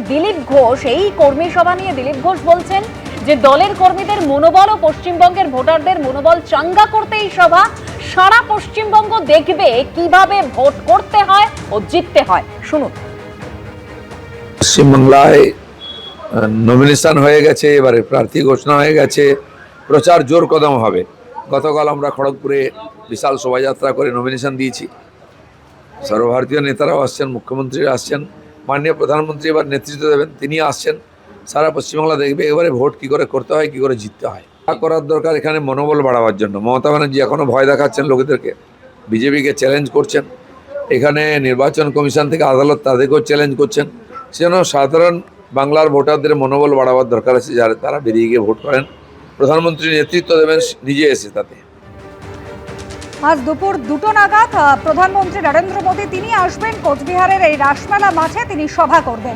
দিলীপ ঘোষ, এই কর্মী সভা নিয়ে দিলীপ ঘোষ বলছেন যে দলের কর্মীদের মনোবল ও পশ্চিমবঙ্গের ভোটারদের মনোবল চাঙ্গা করতে এই সভা। সারা পশ্চিমবঙ্গ দেখবে কিভাবে ভোট করতে হয় ও জিততে হয়। শুনুন। পশ্চিমবাংলায় নমিনেশন হয়ে গেছে, এবারে প্রার্থী ঘোষণা হয়ে গেছে, প্রচার জোর কদম হবে। গতকাল আমরা খড়গপুরে বিশাল শোভাযাত্রা করে নমিনেশন দিয়েছি। সর্বভারতীয় নেতারাও আসছেন, মুখ্যমন্ত্রীরা আসছেন, মাননীয় প্রধানমন্ত্রী এবার নেতৃত্ব দেবেন, তিনি আসছেন। সারা পশ্চিমবাংলা দেখবে এবারে ভোট কী করে করতে হয়, কী করে জিততে হয়। তা করার দরকার এখানে মনোবল বাড়াবার জন্য। মমতা ব্যানার্জি এখনও ভয় দেখাচ্ছেন লোকেদেরকে, বিজেপিকে চ্যালেঞ্জ করছেন, এখানে নির্বাচন কমিশন থেকে আদালত তাদেরকেও চ্যালেঞ্জ করছেন। সেজন্য সাধারণ বাংলার ভোটারদের মনোবল বাড়াবার দরকার আছে, যারা তারা বেরিয়ে গিয়ে ভোট করেন। প্রধানমন্ত্রী নেতৃত্ব দেবেন নিজে এসে তাতে। আজ দুপুর 2টো নাগাদ প্রধানমন্ত্রী নরেন্দ্র মোদী তিনি আসবেন কোচবিহারের এই রাসমেলা মাঠে, তিনি সভা করবেন।